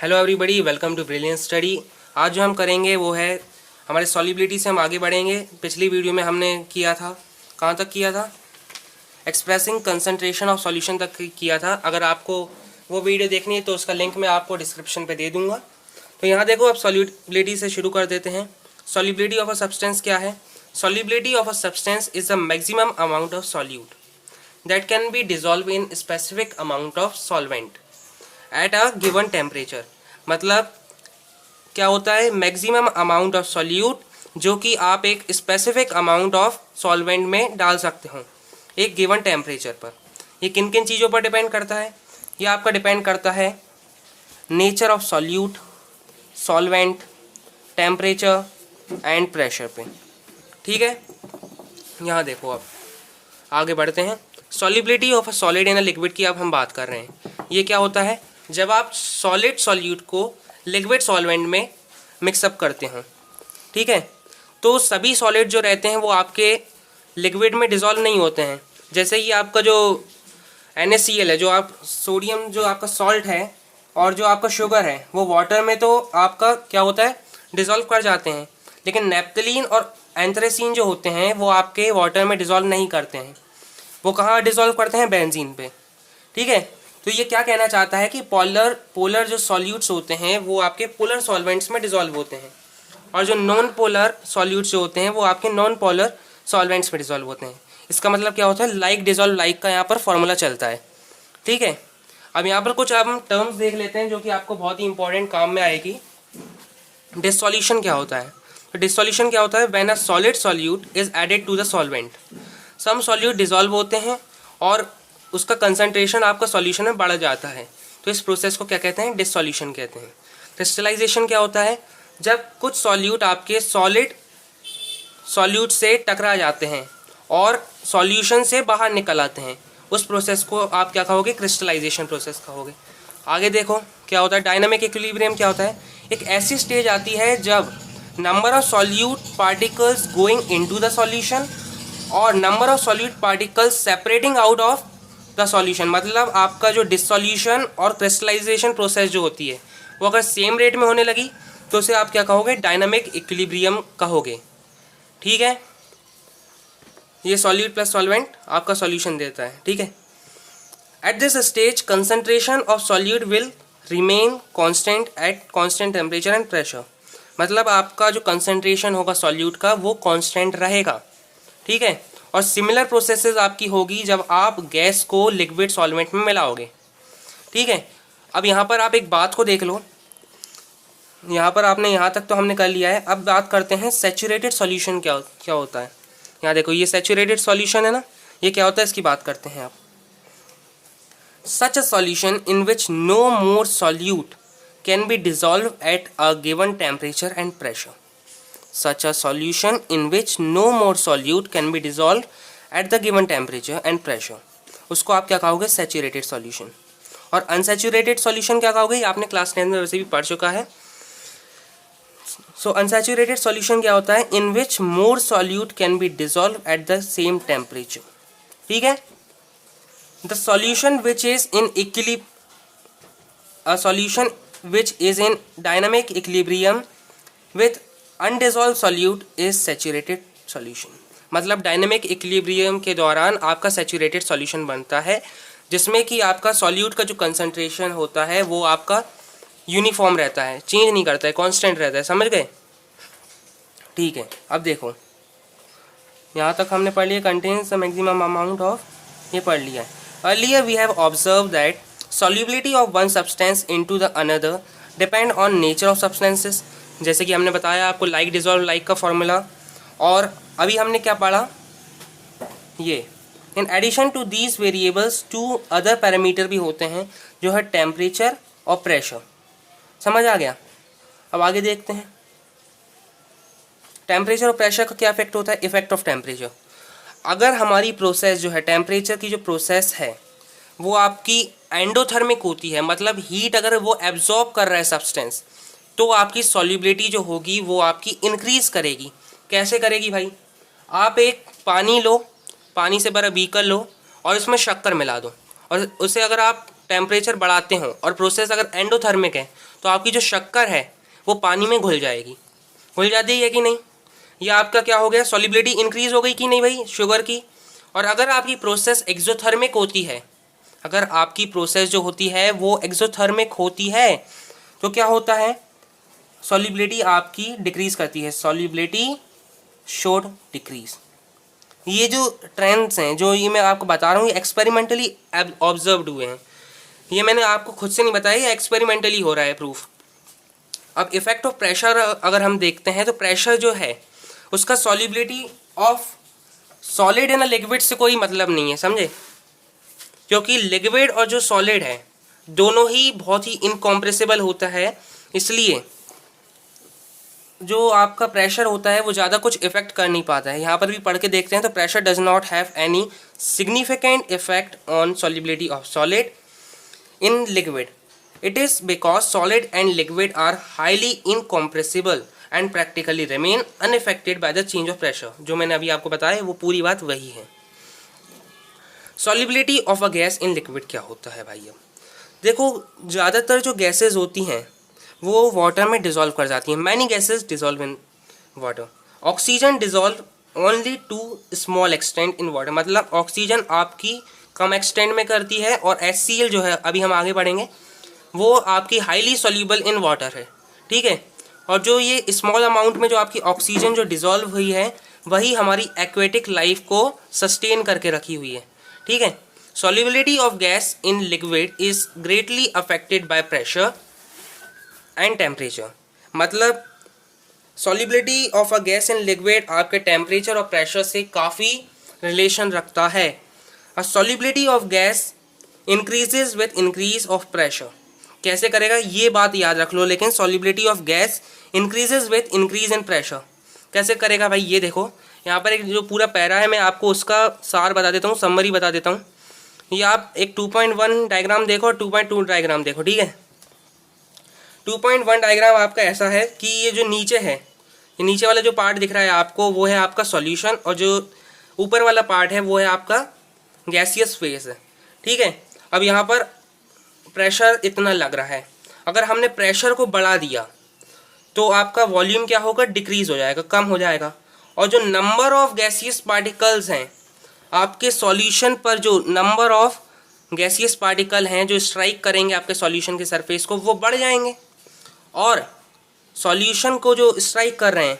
Hello everybody, welcome to brilliant study. आज जो हम करेंगे वो है हमारे सॉल्युबिलिटी से हम आगे बढ़ेंगे। पिछली वीडियो में हमने किया था, कहाँ तक किया था, एक्सप्रेसिंग कंसंट्रेशन ऑफ सॉल्यूशन तक किया था। अगर आपको वो वीडियो देखनी है तो उसका लिंक मैं आपको डिस्क्रिप्शन पे दे दूँगा। तो यहाँ देखो, अब सॉल्युबिलिटी से शुरू कर देते हैं। सॉल्युबिलिटी ऑफ अ सब्सटेंस क्या है? Solubility of a substance is the maximum amount of solute that can be dissolve in specific amount of solvent eight a given temperature. मतलब क्या होता है? मैक्सिमम अमाउंट ऑफ सॉल्यूट जो कि आप एक स्पेसिफिक अमाउंट ऑफ सॉल्वेंट में डाल सकते हो एक गिवन टेम्परेचर पर। ये किन किन चीज़ों पर डिपेंड करता है? ये आपका डिपेंड करता है nature of solute, solvent, temperature and pressure पे। ठीक है, यहाँ देखो, अब आगे बढ़ते हैं। Solubility of a solid in a liquid की अब हम बात कर रहे हैं। ये क्या होता है? जब आप सॉलिड सॉल्यूट को लिक्विड सॉल्वेंट में मिक्सअप करते हो, ठीक है, तो सभी सॉलिड जो रहते हैं वो आपके लिक्विड में डिज़ोल्व नहीं होते हैं। जैसे कि आपका जो NaCl है, जो आप सोडियम, जो आपका सॉल्ट है, और जो आपका शुगर है, वो वाटर में तो आपका क्या होता है, डिज़ोल्व कर जाते हैं। लेकिन नेप्थलीन और एंथ्रेसीन जो होते हैं वो आपके वाटर में डिज़ोल्व नहीं करते हैं। वो कहाँ डिज़ोल्व करते हैं? बेंजीन पे। ठीक है, तो ये क्या कहना चाहता है कि पोलर जो सॉल्यूट्स होते हैं वो आपके पोलर सॉल्वेंट्स में डिज़ोल्व होते हैं, और जो नॉन पोलर सॉल्यूट्स जो होते हैं वो आपके नॉन पोलर सॉल्वेंट्स में डिज़ोल्व होते हैं। इसका मतलब क्या होता है? लाइक डिज़ोल्व लाइक का यहाँ पर फॉर्मूला चलता है। ठीक है, अब यहाँ पर कुछ हम टर्म्स देख लेते हैं जो कि आपको बहुत ही इंपॉर्टेंट काम में आएगी। डिसॉल्यूशन क्या होता है? तो डिसॉल्यूशन क्या होता है? When a solid solute is added to the solvent. Some solute dissolve होते हैं और उसका कंसंट्रेशन आपका सॉल्यूशन में बढ़ जाता है, तो इस प्रोसेस को क्या कहते हैं? डिसॉल्यूशन कहते हैं। क्रिस्टलाइजेशन क्या होता है? जब कुछ सॉल्यूट आपके सॉलिड सॉल्यूट से टकरा जाते हैं और सॉल्यूशन से बाहर निकल आते हैं, उस प्रोसेस को आप क्या कहोगे? क्रिस्टलाइजेशन प्रोसेस कहोगे। आगे देखो क्या होता है। डायनामिक इक्विलिब्रियम क्या होता है? एक ऐसी स्टेज आती है जब number of solute particles going into the solution और number of solute particles separating out of the solution. मतलब आपका जो डिसॉल्यूशन और क्रिस्टलाइजेशन प्रोसेस जो होती है वो अगर सेम रेट में होने लगी तो उसे आप क्या कहोगे? डायनामिक इक्विलिब्रियम कहोगे। ठीक है, ये सॉल्यूट प्लस सॉल्वेंट आपका सॉल्यूशन देता है। ठीक है, at this stage concentration of solute will remain constant eight constant temperature and pressure. मतलब आपका जो कंसंट्रेशन होगा सॉल्यूट का वो कांस्टेंट रहेगा। ठीक है, और सिमिलर प्रोसेसेस आपकी होगी जब आप गैस को लिक्विड सॉल्वेंट में मिलाओगे। ठीक है, अब यहाँ पर आप एक बात को देख लो। यहाँ पर आपने यहाँ तक तो हमने कर लिया है। अब बात करते हैं सैचुरेटेड सॉल्यूशन क्या होता है। यहाँ देखो, ये सैचुरेटेड सॉल्यूशन है ना, ये क्या होता है इसकी बात करते हैं। आप such a solution in which no more solute can be dissolve at a given temperature and pressure. Such a solution in which no more solute can be dissolved at the given temperature and pressure, उसको आप क्या कहोगे? Saturated solution. और unsaturated solution क्या कहोगे? ये आपने class 10 में वैसे भी पढ़ चुका है। सो अनसैचुरेटेड सॉल्यूशन क्या होता है? In which more solute can be dissolve at the same temperature. ठीक है, the solution which is in solution which is in dynamic equilibrium with undissolve solute is saturated solution. मतलब डायनामिक इक्विलिब्रियम के दौरान आपका saturated solution बनता है, जिसमें कि आपका सॉल्यूट का जो कंसंट्रेशन होता है वो आपका यूनिफॉर्म रहता है, चेंज नहीं करता है, कांस्टेंट रहता है। समझ गए? ठीक है, अब देखो यहाँ तक हमने पढ़ लिया contains the maximum amount of, ये पढ़ लिया है। Earlier we have observe that solubility of one substance into the another depend on nature of substances. जैसे कि हमने बताया आपको लाइक डिजॉल्व लाइक का फॉर्मूला। और अभी हमने क्या पढ़ा? ये in addition to these variables two other parameter भी होते हैं जो है टेम्परेचर और प्रेशर। समझ आ गया? अब आगे देखते हैं टेम्परेचर और प्रेशर का क्या इफेक्ट होता है। इफेक्ट ऑफ टेम्परेचर, अगर हमारी प्रोसेस जो है, टेम्परेचर की जो प्रोसेस है वो आपकी एंडोथर्मिक होती है, मतलब हीट अगर वो एब्जॉर्ब कर रहा है सब्सटेंस, तो आपकी सॉल्युबिलिटी जो होगी वो आपकी इंक्रीज़ करेगी। कैसे करेगी भाई? आप एक पानी लो, पानी से भरा बीकर लो और इसमें शक्कर मिला दो, और उसे अगर आप टेम्परेचर बढ़ाते हो और प्रोसेस अगर एंडोथर्मिक है तो आपकी जो शक्कर है वो पानी में घुल जाएगी, घुल जाती है कि नहीं। या आपका क्या हो गया, सॉलिबिलिटी इंक्रीज हो गई कि नहीं भाई शुगर की। और अगर आपकी प्रोसेस एक्सोथर्मिक होती है, अगर आपकी प्रोसेस जो होती है वो एक्सोथर्मिक होती है तो क्या होता है, सॉलिबिलिटी आपकी डिक्रीज करती है, सॉलिबिलिटी शुड डिक्रीज। ये जो ट्रेंड्स हैं जो ये मैं आपको बता रहा हूँ, ये एक्सपेरिमेंटली ऑब्जर्व्ड हुए हैं, ये मैंने आपको खुद से नहीं बताया, ये एक्सपेरिमेंटली हो रहा है प्रूफ। अब इफेक्ट ऑफ प्रेशर अगर हम देखते हैं तो प्रेशर जो है उसका solubility of solid in liquid से कोई मतलब नहीं है, समझे, क्योंकि लिक्विड और जो सॉलिड है दोनों ही बहुत ही इनकॉम्प्रेसिबल होता है, इसलिए जो आपका प्रेशर होता है वो ज़्यादा कुछ इफेक्ट कर नहीं पाता है। यहाँ पर भी पढ़ के देखते हैं तो pressure does not have any significant effect on solubility of solid in liquid. It is because solid and liquid are highly incompressible and practically remain unaffected by the change of pressure। जो मैंने अभी आपको बताया वो पूरी बात वही है। Solubility of a gas in liquid क्या होता है भाई। अब देखो ज़्यादातर जो गैसेज होती हैं वो वाटर में डिज़ोल्व कर जाती हैं। Many gases dissolve in water. Oxygen dissolve only to small extent in water, मतलब ऑक्सीजन आपकी कम एक्सटेंट में करती है, और HCl जो है अभी हम आगे बढ़ेंगे वो आपकी हाईली सॉल्यूबल इन वाटर है, ठीक है। और जो ये स्मॉल अमाउंट में जो आपकी ऑक्सीजन जो डिज़ोल्व हुई है वही हमारी एक्वेटिक लाइफ को सस्टेन करके रखी हुई है, ठीक है। Solubility of gas in liquid is greatly affected by pressure and temperature, मतलब solubility of a gas in liquid आपके टेम्परेचर और प्रेशर से काफ़ी रिलेशन रखता है। Uh solubility of gas increases with increase of pressure, कैसे करेगा ये बात याद रख लो, लेकिन solubility of gas increases with increase in pressure कैसे करेगा भाई, ये देखो यहाँ पर एक जो पूरा पैरा है मैं आपको उसका सार बता देता हूँ, समरी बता देता हूँ। ये आप एक 2.1 डायग्राम देखो और 2.2 डायग्राम देखो, ठीक है। 2.1 डायग्राम आपका ऐसा है कि ये जो नीचे है, ये नीचे वाला जो पार्ट दिख रहा है आपको वो है आपका सॉल्यूशन, और जो ऊपर वाला पार्ट है वो है आपका गैसियस फेज है, ठीक है। अब यहाँ पर प्रेशर इतना लग रहा है, अगर हमने प्रेशर को बढ़ा दिया तो आपका वॉल्यूम क्या होगा, डिक्रीज हो जाएगा, कम हो जाएगा। और जो नंबर ऑफ गैसियस पार्टिकल्स हैं आपके सॉल्यूशन पर, जो नंबर ऑफ गैसियस पार्टिकल हैं जो स्ट्राइक करेंगे आपके सॉल्यूशन के सरफेस को वो बढ़ जाएंगे, और सॉल्यूशन को जो स्ट्राइक कर रहे हैं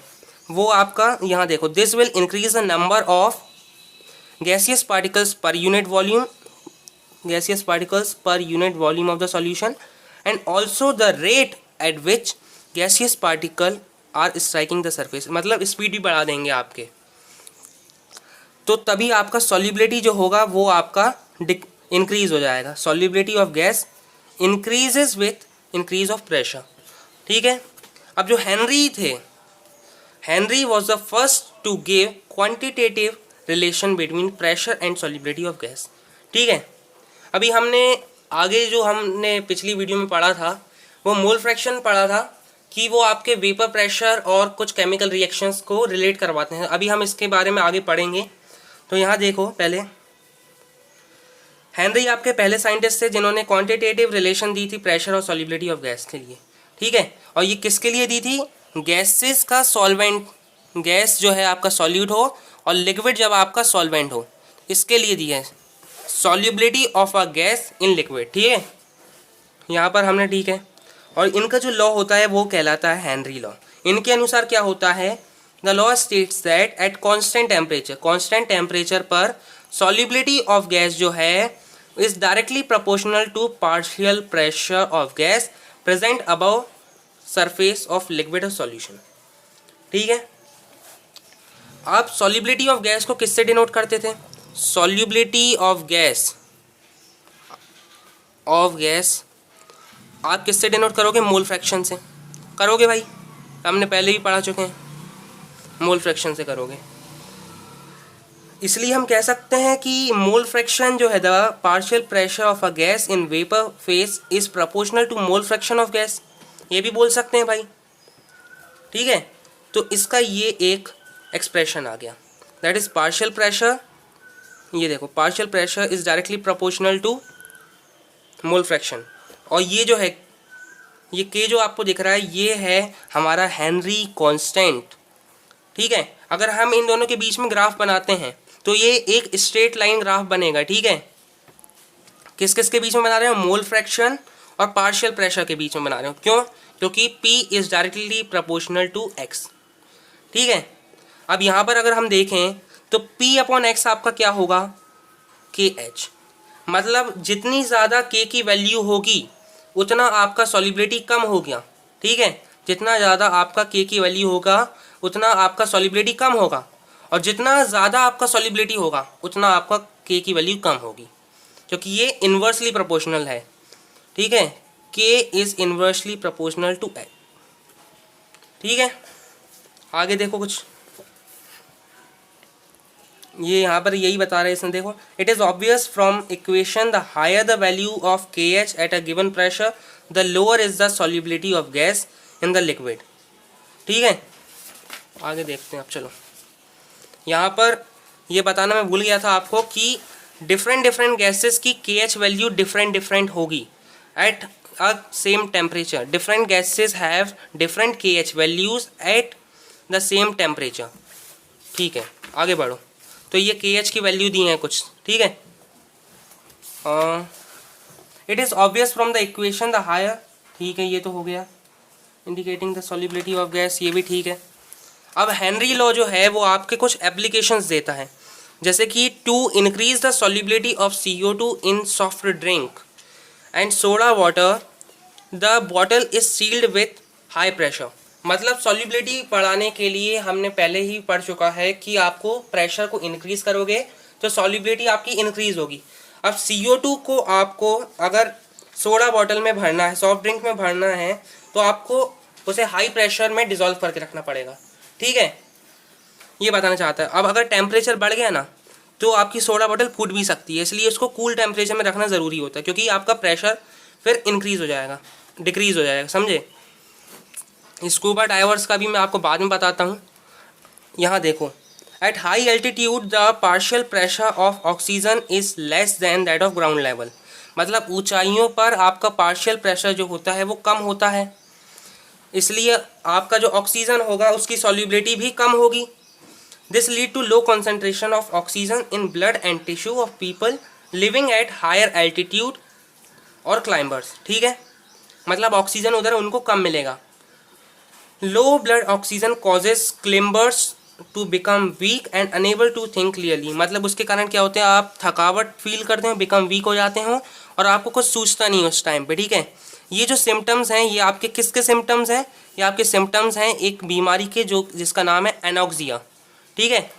वो आपका यहाँ देखो, this will increase the number of gaseous particles per unit volume, gaseous particles per unit volume of the solution, and also the rate at which gaseous particle are striking the surface, मतलब speed भी बढ़ा देंगे आपके, तो तभी आपका solubility जो होगा वो आपका इंक्रीज हो जाएगा। solubility of gas increases with increase of pressure, ठीक है। अब जो हेनरी थे, Henry was the first to give quantitative relation between pressure and solubility of gas, ठीक है। अभी हमने आगे जो हमने पिछली वीडियो में पढ़ा था वो मोल फ्रैक्शन पढ़ा था कि वो आपके वेपर प्रेशर और कुछ केमिकल रिएक्शंस को रिलेट करवाते हैं। अभी हम इसके बारे में आगे पढ़ेंगे। तो यहाँ देखो, पहले हेनरी आपके पहले साइंटिस्ट थे जिन्होंने क्वांटिटेटिव रिलेशन दी थी प्रेशर और सॉल्युबिलिटी ऑफ गैस के लिए, ठीक है। और ये किसके लिए दी थी, गैसेस का सॉल्वेंट, गैस जो है आपका सॉल्यूट हो और लिक्विड जब आपका सॉल्वेंट हो, इसके लिए दी है solubility of a gas in liquid, ठीक है। यहाँ पर हमने, ठीक है। और इनका जो लॉ होता है वो कहलाता है हेनरी लॉ। इनके अनुसार क्या होता है, the law states that at constant temperature पर सॉल्युबिलिटी ऑफ गैस जो है is directly proportional to partial pressure of gas present above surface of liquid और सॉल्यूशन, ठीक है। आप सॉल्युबिलिटी ऑफ गैस को किससे डिनोट करते थे, सॉल्युबिलिटी ऑफ गैस आप किससे डिनोट करोगे, मोल फ्रैक्शन से करोगे भाई, हमने पहले ही पढ़ा चुके हैं, मोल फ्रैक्शन से करोगे। इसलिए हम कह सकते हैं कि मोल फ्रैक्शन जो है, the partial pressure of a gas in vapour phase is proportional to mole fraction of gas, ये भी बोल सकते हैं भाई, ठीक है। तो इसका ये एक एक्सप्रेशन आ गया, दैट इज पार्शियल प्रेशर, ये देखो partial pressure is directly proportional to mole fraction. और ये जो है, ये के जो आपको दिख रहा है, ये है हमारा हेनरी कांस्टेंट, ठीक है। अगर हम इन दोनों के बीच में ग्राफ बनाते हैं तो ये एक स्ट्रेट लाइन ग्राफ बनेगा, ठीक है। किस किस के बीच में बना रहे हो? मोल फ्रैक्शन और पार्शियल प्रेशर के बीच में बना रहे हो। क्यों? क्योंकि P is directly proportional to X, ठीक है। अब यहाँ पर अगर हम देखें तो P अपॉन X आपका क्या होगा? KH। मतलब जितनी ज़्यादा K की वैल्यू होगी उतना आपका सॉल्युबिलिटी कम हो गया, ठीक है। जितना ज़्यादा आपका K की वैल्यू होगा उतना आपका सॉल्युबिलिटी कम होगा, और जितना ज़्यादा आपका सॉल्युबिलिटी होगा उतना आपका K की वैल्यू कम होगी, क्योंकि ये इन्वर्सली प्रोपोर्शनल है, ठीक है। K is inversely proportional to H, ठीक है। आगे देखो कुछ, ये यहाँ पर यही बता रहे हैं इसमें, देखो। It is obvious from equation the higher the value of KH at a given pressure the lower is the solubility of gas in the liquid, ठीक है। आगे देखते हैं अब, चलो। यहाँ पर ये बताना मैं भूल गया था आपको कि डिफरेंट गैसेस की KH वैल्यू डिफरेंट होगी at a same temperature. Different gases have different KH values eight the same temperature, ठीक है। आगे बढ़ो, तो ये KH की वैल्यू दी हैं कुछ, ठीक है। It is obvious from the equation the higher, ठीक है, ये तो हो गया। Indicating the solubility of gas, ये भी ठीक है। अब हेनरी लॉ जो है वो आपके कुछ एप्लीकेशंस देता है, जैसे कि to increase the solubility of CO2 in soft drink and soda water the bottle is sealed with high pressure. मतलब सॉल्युबिलिटी बढ़ाने के लिए हमने पहले ही पढ़ चुका है कि आपको प्रेशर को इंक्रीज करोगे तो सॉल्युबिलिटी आपकी इंक्रीज होगी। अब CO2 को आपको अगर सोडा बॉटल में भरना है, सॉफ्ट ड्रिंक में भरना है, तो आपको उसे हाई प्रेशर में डिज़ोल्व करके रखना पड़ेगा, ठीक है। ये बताना चाहता है। अब अगर टेम्परेचर बढ़ गया ना तो आपकी सोडा बॉटल फूट भी सकती है, इसलिए इसको कूल टेम्परेचर में रखना ज़रूरी होता है, क्योंकि आपका प्रेशर फिर इंक्रीज़ हो जाएगा, डिक्रीज़ हो जाएगा, समझे। स्कूबा डाइवर्स का भी मैं आपको बाद में बताता हूँ। यहाँ देखो, at high altitude the partial pressure of oxygen is less than that of ground level. मतलब ऊंचाइयों पर आपका पार्शियल प्रेशर जो होता है वो कम होता है, इसलिए आपका जो ऑक्सीजन होगा उसकी सॉल्युबिलिटी भी कम होगी। This lead to low concentration of oxygen in blood and tissue of people living at higher altitude और क्लाइंबर्स, ठीक है। मतलब ऑक्सीजन उधर उनको कम मिलेगा। Low blood oxygen causes climbers to become weak and unable to think clearly. मतलब उसके कारण क्या होते हैं, आप थकावट फील करते हो, बिकम वीक हो जाते हो और आपको कुछ सूझता नहीं उस टाइम पे, ठीक है। ये जो सिम्टम्स हैं ये आपके किसके सिम्टम्स हैं? ये आपके सिम्टम्स हैं एक बीमारी के जो जिसका नाम है एनॉक्सिया, ठीक है।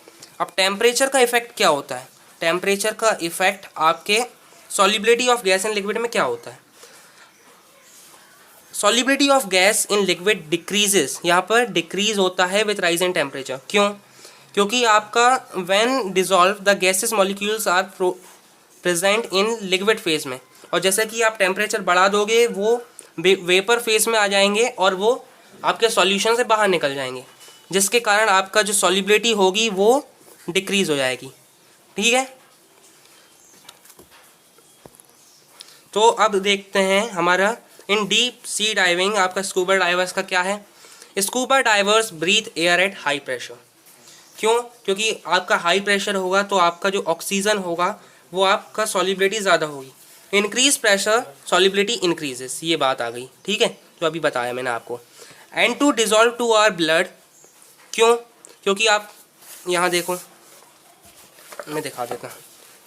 अब टेम्परेचर का इफेक्ट क्या होता है? टेम्परेचर का इफेक्ट आपके solubility of gas in liquid में क्या होता है? Solubility of gas in liquid decreases, यहाँ पर डिक्रीज होता है विथ राइज इन टेम्परेचर। क्यों? क्योंकि आपका when dissolve the gases molecules are present in liquid phase में, और जैसे कि आप टेम्परेचर बढ़ा दोगे वो वेपर फेज में आ जाएंगे और वो आपके सॉल्यूशन से बाहर निकल जाएंगे, जिसके कारण आपका जो सॉल्युबिलिटी होगी वो डिक्रीज हो जाएगी, ठीक है। तो अब देखते हैं हमारा इन डीप सी डाइविंग आपका स्कूबा डाइवर्स का क्या है। Scuba divers breathe air at high pressure. क्यों? क्योंकि आपका हाई प्रेशर होगा तो आपका जो ऑक्सीजन होगा वो आपका सॉल्युबिलिटी ज़्यादा होगी। इंक्रीज प्रेशर सॉल्युबिलिटी इंक्रीजेस, ये बात आ गई, ठीक है, जो अभी बताया मैंने आपको। And to dissolve to our blood. क्यों? क्योंकि आप यहाँ देखो, मैं दिखा देता हूँ,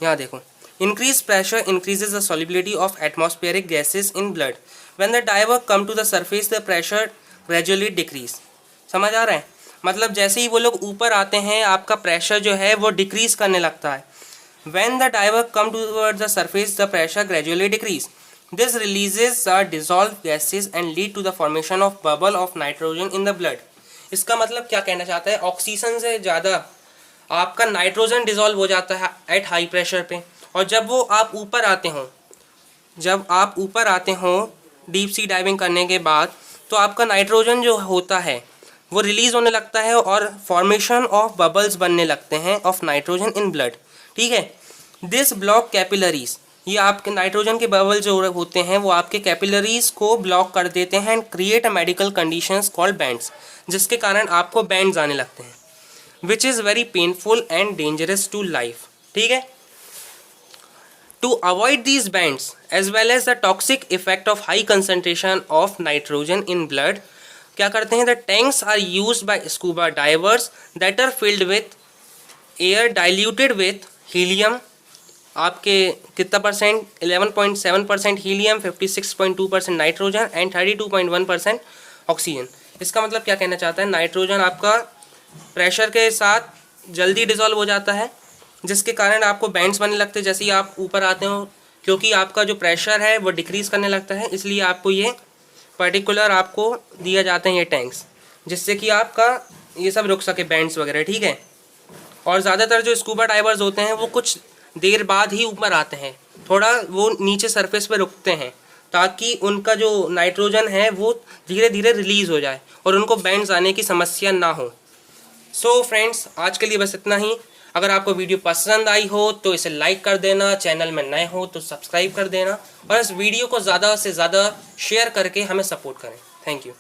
यहाँ देखो। Increase pressure increases the solubility of atmospheric gases in blood. When the diver come to the surface the pressure gradually decrease. समझ आ रहा है? मतलब जैसे ही वो लोग ऊपर आते हैं आपका प्रेशर जो है वो डिक्रीज करने लगता है। When the diver come towards the surface, the pressure gradually decrease. This releases the dissolved gases and lead to the formation of bubble of nitrogen in the blood. इसका मतलब क्या कहना चाहता है? ऑक्सीजन से ज़्यादा आपका नाइट्रोजन डिजॉल्व हो जाता है एट हाई प्रेशर पे, और जब वो आप ऊपर आते हो डीप सी डाइविंग करने के बाद, तो आपका नाइट्रोजन जो होता है वो रिलीज होने लगता है और फॉर्मेशन ऑफ बबल्स बनने लगते हैं ऑफ नाइट्रोजन इन ब्लड, ठीक है। दिस ब्लॉक कैपिलरीज, ये आपके नाइट्रोजन के बबल जो होते हैं वो आपके कैपिलरीज को ब्लॉक कर देते हैं and create a medical conditions called bends, जिसके कारण आपको बैंड्स आने लगते हैं, which is very painful and dangerous to life. ठीक है, to avoid these bends as well as the toxic effect of high concentration of nitrogen in blood, क्या करते हैं, the tanks are used by scuba divers that are filled with air diluted with helium. आपके कितना percent, 11.7% helium, 56.2% nitrogen and 32.1% oxygen. इसका मतलब क्या कहना चाहता है, नाइट्रोजन आपका प्रेशर के साथ जल्दी डिजॉल्व हो जाता है, जिसके कारण आपको बैंड्स बनने लगते हैं जैसे ही आप ऊपर आते हो, क्योंकि आपका जो प्रेशर है वो डिक्रीज़ करने लगता है, इसलिए आपको ये पर्टिकुलर आपको दिया जाते हैं ये टैंक्स, जिससे कि आपका ये सब रुक सके, बैंड्स वगैरह। ठीक है, और ज़्यादातर जो स्कूबा डाइवर्स होते हैं वो कुछ देर बाद ही ऊपर आते हैं, थोड़ा वो नीचे सरफेस पे रुकते हैं ताकि उनका जो नाइट्रोजन है वो धीरे धीरे रिलीज़ हो जाए और उनको बैंड्स आने की समस्या ना हो। सो फ्रेंड्स, आज के लिए बस इतना ही। अगर आपको वीडियो पसंद आई हो तो इसे लाइक कर देना, चैनल में नए हो तो सब्सक्राइब कर देना और इस वीडियो को ज़्यादा से ज़्यादा शेयर करके हमें सपोर्ट करें। Thank you.